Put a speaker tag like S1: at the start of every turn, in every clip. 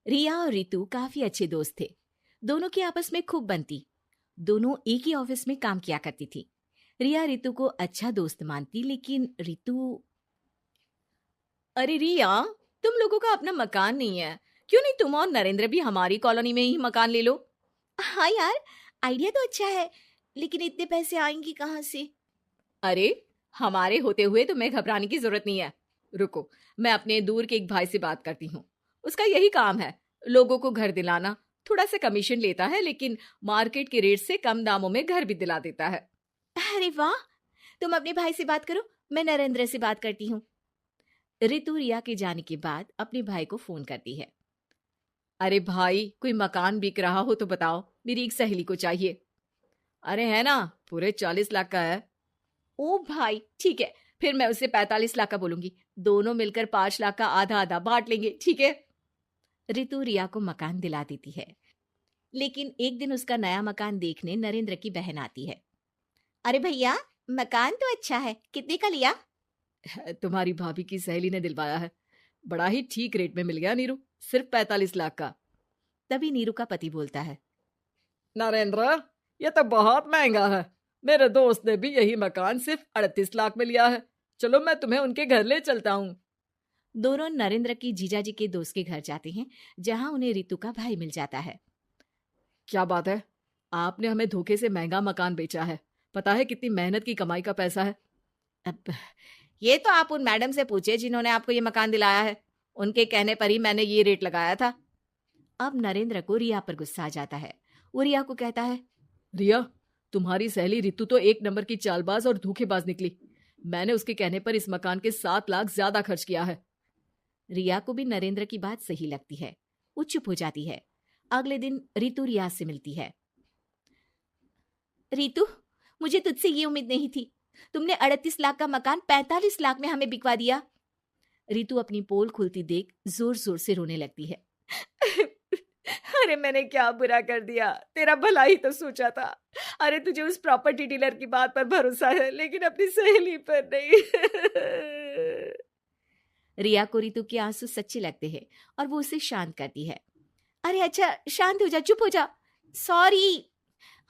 S1: रिया और रितु काफी अच्छे दोस्त थे। दोनों की आपस में खूब बनती। दोनों एक ही ऑफिस में काम किया करती थी। रिया रितु को अच्छा दोस्त मानती, लेकिन रितु। अरे रिया, तुम लोगों का अपना मकान नहीं है, क्यों नहीं तुम और नरेंद्र भी हमारी कॉलोनी में ही मकान ले लो? हाँ यार, आइडिया तो अच्छा है, लेकिन इतने पैसे आएंगे कहाँ से? अरे, हमारे होते हुए तुम्हें घबराने की जरूरत नहीं है। रुको, मैं अपने दूर के एक भाई से बात करती हूँ। उसका यही काम है, लोगों को घर दिलाना। थोड़ा सा कमीशन लेता है, लेकिन मार्केट के रेट से कम दामों में घर भी दिला देता है। अरे वाह, तुम अपने भाई से बात करो, मैं नरेंद्र से बात करती हूँ। रितु रिया के जाने के बाद अपने भाई को फोन करती है। अरे भाई, कोई मकान बिक रहा हो तो बताओ, मेरी एक सहेली को चाहिए। अरे है ना, पूरे 40 लाख का है। ओ भाई, ठीक है, फिर मैं उसे 45 लाख का बोलूंगी। दोनों मिलकर 5 लाख का आधा आधा बांट लेंगे, ठीक है? रितु रिया को मकान दिला देती है, लेकिन एक दिन उसका नया मकान देखने नरेंद्र की बहन आती है। अरे भैया, मकान तो अच्छा है, कितने का लिया? तुम्हारी भाभी की सहेली ने दिलवाया है, बड़ा ही ठीक रेट में मिल गया नीरू, सिर्फ 45 लाख का। तभी नीरू का पति बोलता है। नरेंद्र, ये तो बहुत महंगा है। मेरे दोस्त ने भी यही मकान सिर्फ 38 लाख में लिया है। चलो, मैं तुम्हें उनके घर ले चलता हूँ। दोनों नरेंद्र की जीजाजी के दोस्त के घर जाते हैं, जहां उन्हें रितु का भाई मिल जाता है। क्या बात है, आपने हमें धोखे से महंगा मकान बेचा है। पता है कितनी मेहनत की कमाई का पैसा है। अब ये तो आप उन मैडम से पूछे जिन्होंने आपको ये मकान दिलाया है। उनके कहने पर ही मैंने ये रेट लगाया था। अब नरेंद्र को रिया पर गुस्सा आ जाता है। वो रिया को कहता है, रिया, तुम्हारी सहेली रितु तो एक नंबर की चालबाज और धोखेबाज निकली। मैंने उसके कहने पर इस मकान के 7 लाख ज्यादा खर्च किया है। रिया को भी नरेंद्र की बात सही लगती है। वो चुप हो जाती है। अगले दिन रितु रिया से मिलती है। रितु, मुझे तुझसे ये उम्मीद नहीं थी। तुमने 38 लाख का मकान 45 लाख में हमें बिकवा दिया। रितु अपनी पोल खुलती देख जोर जोर से रोने लगती है। अरे मैंने क्या बुरा कर दिया, तेरा भला ही तो सोचा था। अरे तुझे उस प्रॉपर्टी डीलर की बात पर भरोसा है, लेकिन अपनी सहेली पर नहीं। रिया को रितु के आंसू सच्चे लगते हैं और वो उसे शांत करती है। अरे अच्छा, शांत हो जा, चुप हो जा। सॉरी,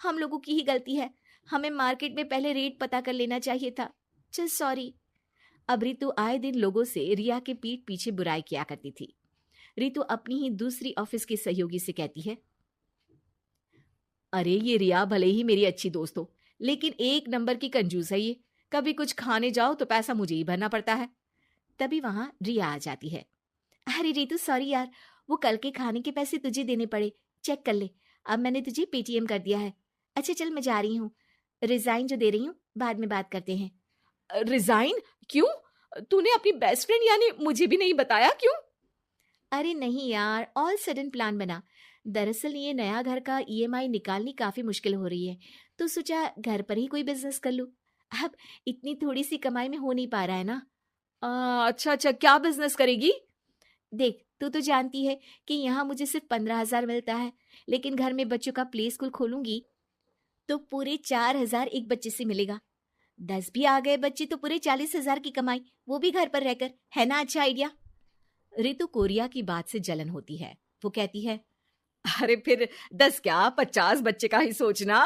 S1: हम लोगों की ही गलती है। हमें मार्केट में पहले रेट पता कर लेना चाहिए था। चल सॉरी। अब रितु आए दिन लोगों से रिया के पीठ पीछे बुराई किया करती थी। रितु अपनी ही दूसरी ऑफिस की सहयोगी से कहती है, अरे ये रिया भले ही मेरी अच्छी दोस्त हो, लेकिन एक नंबर की कंजूस है ये। कभी कुछ खाने जाओ तो पैसा मुझे ही भरना पड़ता है। तभी वहां रिया आ जाती है। अरे रितु, सॉरी यार, वो कल के खाने के पैसे तुझे देने पड़े। चेक कर ले, अब मैंने तुझे पेटीएम कर दिया है। अच्छा चल, मैं जा रही हूँ। रिजाइन जो दे रही हूँ, बाद में बात करते हैं। रिजाइन? क्यों? तूने अपनी बेस्ट फ्रेंड यानी मुझे भी नहीं बताया, क्यों? अरे नहीं यार, ऑल सडन प्लान बना। दरअसल ये नया घर का ईएमआई निकालनी काफी मुश्किल हो रही है, तो सोचा घर पर ही कोई बिजनेस कर लूं। अब इतनी थोड़ी सी कमाई में हो नहीं पा रहा है ना। अच्छा अच्छा, क्या बिजनेस करेगी? देख, तू तो जानती है कि यहाँ मुझे सिर्फ 15,000 मिलता है, लेकिन घर में बच्चों का प्ले स्कूल खोलूंगी तो पूरे 4,000 एक बच्चे से मिलेगा। 10 भी आ गए बच्चे तो पूरे 40,000 की कमाई, वो भी घर पर रहकर। है ना अच्छा आइडिया? रितु कोरिया की बात से जलन होती है। वो कहती है, अरे फिर 10 क्या 50 बच्चे का ही सोचना।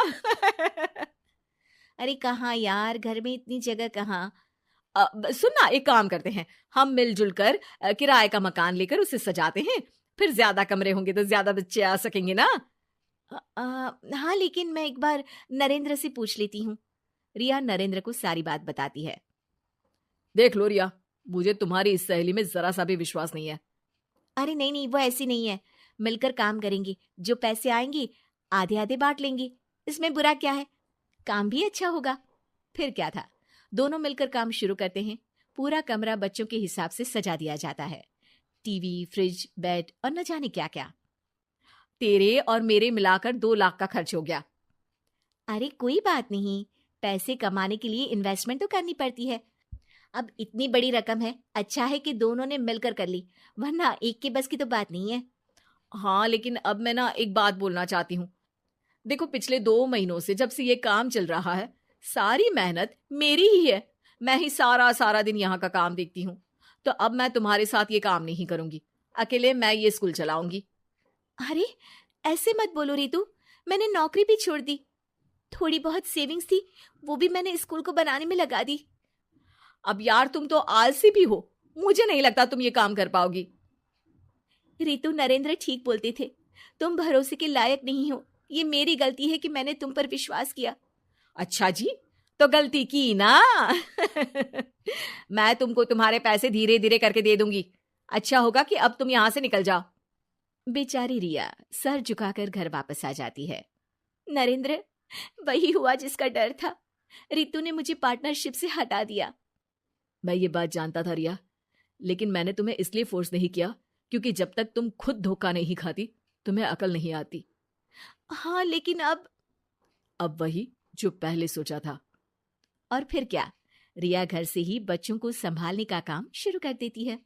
S1: अरे कहाँ यार, घर में इतनी जगह कहाँ। सुन ना, एक काम करते हैं, हम मिलजुल कर किराए का मकान लेकर उसे सजाते हैं। फिर ज्यादा कमरे होंगे तो ज्यादा बच्चे आ सकेंगे ना। हाँ, लेकिन मैं एक बार नरेंद्र से पूछ लेती हूँ। रिया नरेंद्र को सारी बात बताती है। देख लो रिया, मुझे तुम्हारी इस सहेली में जरा सा भी विश्वास नहीं है। अरे नहीं नहीं, वो ऐसी नहीं है। मिलकर काम करेंगे, जो पैसे आएंगे आधे आधे बांट लेंगे। इसमें बुरा क्या है, काम भी अच्छा होगा। फिर क्या था, दोनों मिलकर काम शुरू करते हैं। पूरा कमरा बच्चों के हिसाब से सजा दिया जाता है। टीवी, फ्रिज, बेड और न जाने क्या क्या। तेरे और मेरे मिलाकर 2 लाख का खर्च हो गया। अरे कोई बात नहीं, पैसे कमाने के लिए इन्वेस्टमेंट तो करनी पड़ती है। अब इतनी बड़ी रकम है, अच्छा है कि दोनों ने मिलकर कर ली, वरना एक के बस की तो बात नहीं है। हाँ, लेकिन अब मैं ना एक बात बोलना चाहती हूँ। देखो, पिछले 2 महीनों से जब से ये काम चल रहा है, सारी मेहनत मेरी ही है। मैं ही सारा सारा दिन यहाँ का काम देखती हूँ। तो अब मैं तुम्हारे साथ ये काम नहीं करूंगी। अकेले मैं ये स्कूल चलाऊंगी। अरे, ऐसे मत बोलो रितु, मैंने नौकरी भी छोड़ दी। थोड़ी बहुत सेविंग्स थी, वो भी मैंने स्कूल को बनाने में लगा दी। अब यार तुम तो आलसी भी हो, मुझे नहीं लगता तुम ये काम कर पाओगी। रितु, नरेंद्र ठीक बोलते थे, तुम भरोसे के लायक नहीं हो। ये मेरी गलती है कि मैंने तुम पर विश्वास किया। अच्छा जी, तो गलती की ना। मैं तुमको तुम्हारे पैसे धीरे धीरे करके दे दूंगी। अच्छा होगा कि अब तुम यहां से निकल जाओ। बेचारी रिया सर झुकाकर घर वापस आ जाती है। नरेंद्र, वही हुआ जिसका डर था। रितु ने मुझे पार्टनरशिप से हटा दिया। मैं ये बात जानता था रिया, लेकिन मैंने तुम्हें इसलिए फोर्स नहीं किया क्योंकि जब तक तुम खुद धोखा नहीं खाती तुम्हें अकल नहीं आती। हाँ, लेकिन अब वही जो पहले सोचा था। और फिर क्या, रिया घर से ही बच्चों को संभालने का काम शुरू कर देती है।